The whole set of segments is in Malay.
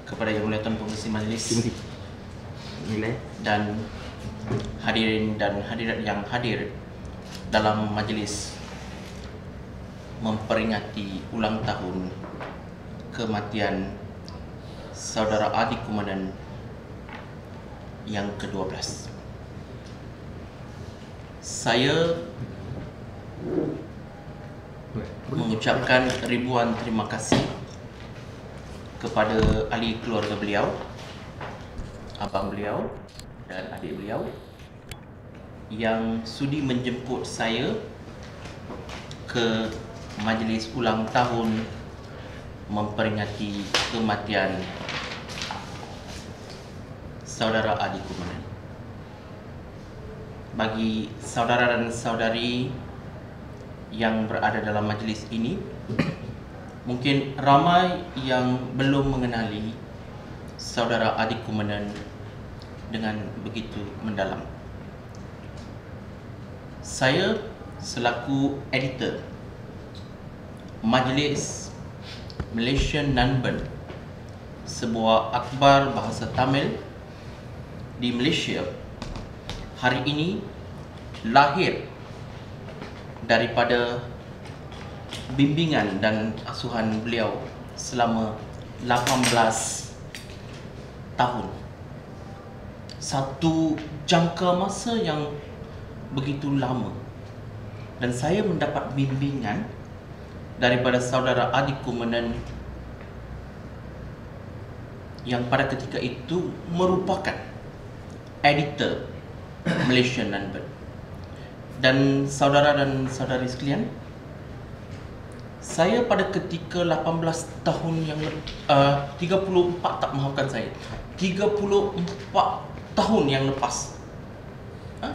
kepada Yang Mulia Tuan Pengerusi Majlis dan hadirin dan hadirat yang hadir dalam majlis memperingati ulang tahun kematian Saudara Adi Kumanan yang ke-12. Saya mengucapkan ribuan terima kasih kepada ahli keluarga beliau, abang beliau dan adik beliau yang sudi menjemput saya ke majlis ulang tahun memperingati kematian Saudara Adi Kumanan. Bagi saudara dan saudari yang berada dalam majlis ini, mungkin ramai yang belum mengenali Saudara Adi Kumanan dengan begitu mendalam. Saya selaku editor Majlis Malaysian Nanban, sebuah akhbar bahasa Tamil di Malaysia, hari ini lahir daripada bimbingan dan asuhan beliau selama 18 tahun. Satu jangka masa yang begitu lama. Dan saya mendapat bimbingan daripada Saudara Adi Kumanan yang pada ketika itu merupakan editor Malaysian Nanban. Dan saudara dan saudari sekalian, saya pada ketika 18 tahun yang 34 tak maafkan saya 34 tahun yang lepas,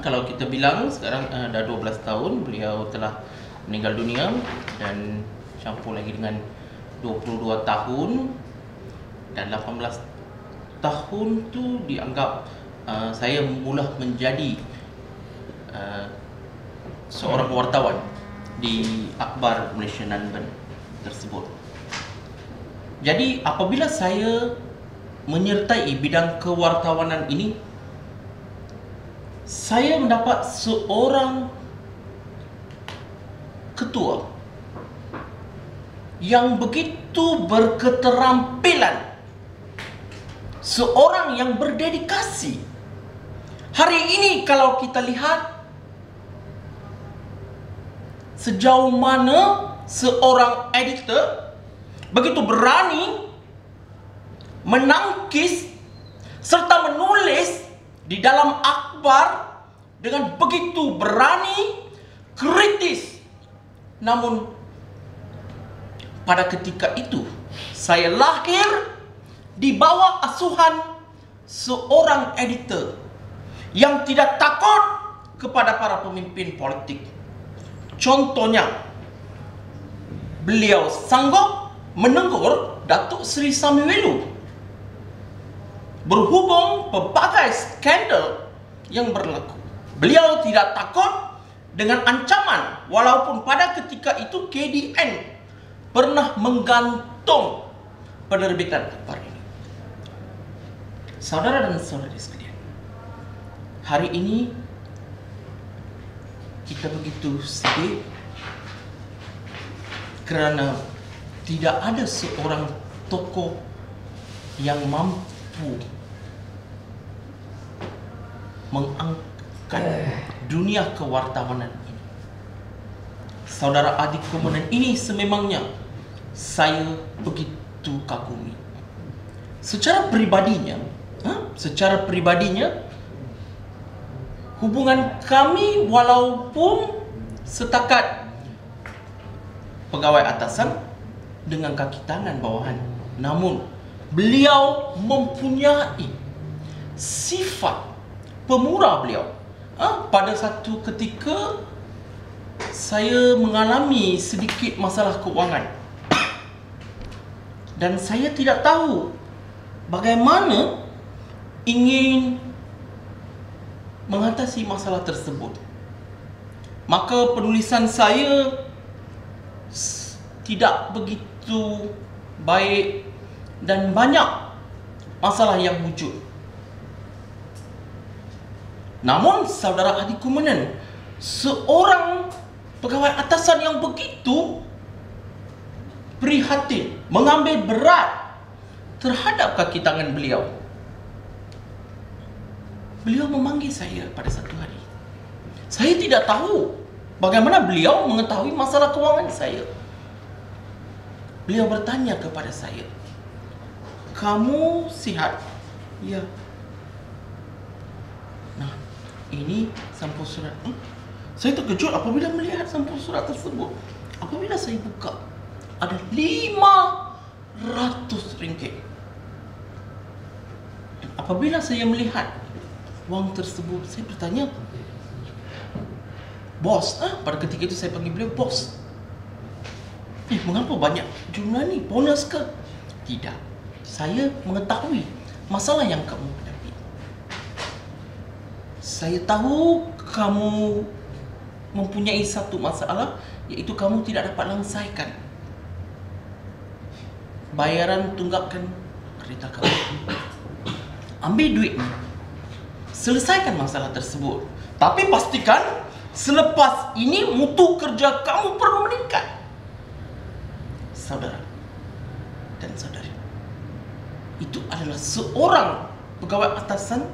kalau kita bilang sekarang dah 12 tahun beliau telah meninggal dunia, dan campur lagi dengan 22 tahun dan 18 tahun tu dianggap saya mula menjadi seorang wartawan di akhbar Malaysia Nanban tersebut. Jadi apabila saya menyertai bidang kewartawanan ini, saya mendapat seorang ketua yang begitu berketerampilan, seorang yang berdedikasi. Hari ini kalau kita lihat sejauh mana seorang editor begitu berani menangkis serta menulis di dalam akhbar dengan begitu berani, kritis. Namun pada ketika itu saya lahir di bawah asuhan seorang editor yang tidak takut kepada para pemimpin politik. Contohnya, beliau sanggup menegur Datuk Seri Samiwelu berhubung pelbagai skandal yang berlaku. Beliau tidak takut dengan ancaman, walaupun pada ketika itu KDN pernah menggantung penerbitan akhbar ini. Saudara dan saudari sekalian, hari ini kita begitu sedih kerana tidak ada seorang tokoh yang mampu mengangkat dunia kewartawanan ini. Saudara Adi Kumanan ini sememangnya saya begitu kagumi. Secara pribadinya, hubungan kami walaupun setakat pegawai atasan dengan kaki tangan bawahan, namun beliau mempunyai sifat pemurah beliau. Pada satu ketika saya mengalami sedikit masalah keuangan dan saya tidak tahu bagaimana ingin mengatasi masalah tersebut. Maka penulisan saya tidak begitu baik dan banyak masalah yang wujud. Namun saudara adikku menen, seorang pegawai atasan yang begitu prihatin, mengambil berat terhadap kaki tangan beliau. Beliau memanggil saya pada satu hari. Saya tidak tahu bagaimana beliau mengetahui masalah kewangan saya. Beliau bertanya kepada saya, "Kamu sihat?" "Ya." "Nah, ini sampul surat." Saya terkejut apabila melihat sampul surat tersebut. Apabila saya buka, ada RM500. Dan apabila saya melihat wang tersebut, saya bertanya, "Bos," pada ketika itu saya panggil beliau bos, "Mengapa banyak jumlah ni? Bonus ke?" "Tidak, saya mengetahui masalah yang kamu hadapi. Saya tahu kamu mempunyai satu masalah, iaitu kamu tidak dapat langsaikan bayaran tunggakan kereta kamu. Ambil duit ni, selesaikan masalah tersebut. Tapi pastikan selepas ini mutu kerja kamu perlu meningkat." Saudara dan saudari, itu adalah seorang pegawai atasan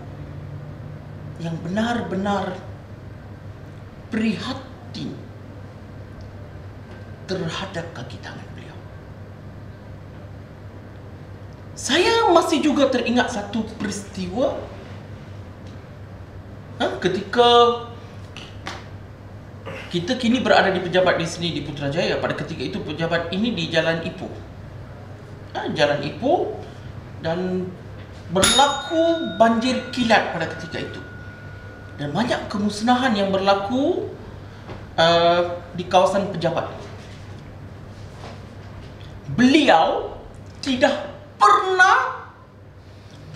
yang benar-benar prihatin terhadap kaki tangan beliau. Saya masih juga teringat satu peristiwa ketika kita kini berada di pejabat di sini di Putrajaya. Pada ketika itu pejabat ini di Jalan Ipoh. Jalan Ipoh, dan berlaku banjir kilat pada ketika itu. Dan banyak kemusnahan yang berlaku di kawasan pejabat. Beliau tidak pernah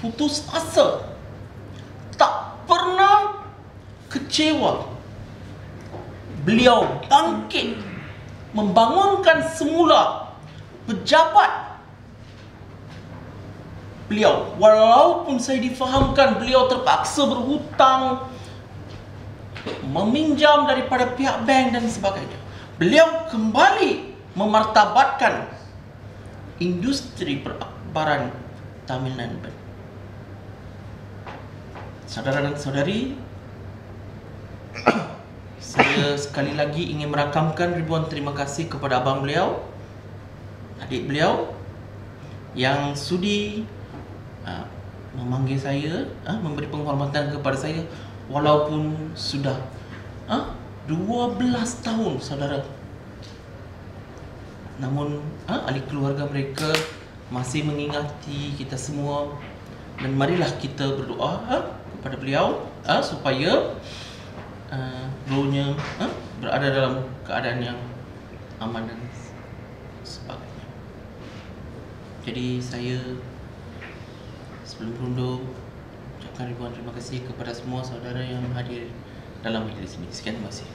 putus asa, tak pernah kecewa. Beliau bangkit, membangunkan semula pejabat beliau. Walaupun saya difahamkan beliau terpaksa berhutang, meminjam daripada pihak bank dan sebagainya, beliau kembali memartabatkan industri perakbaran Tamil Nadu. Saudara dan saudari, saya sekali lagi ingin merakamkan ribuan terima kasih kepada abang beliau, adik beliau yang sudi memanggil saya, memberi penghormatan kepada saya walaupun sudah 12 tahun, saudara. Namun ahli keluarga mereka masih mengingati kita semua, dan marilah kita berdoa kepada beliau supaya rohnya berada dalam keadaan yang aman dan sebagainya. Jadi saya sebelum berundur ucapkan ribuan terima kasih kepada semua saudara yang hadir dalam majlis ini. Sekian, terima kasih.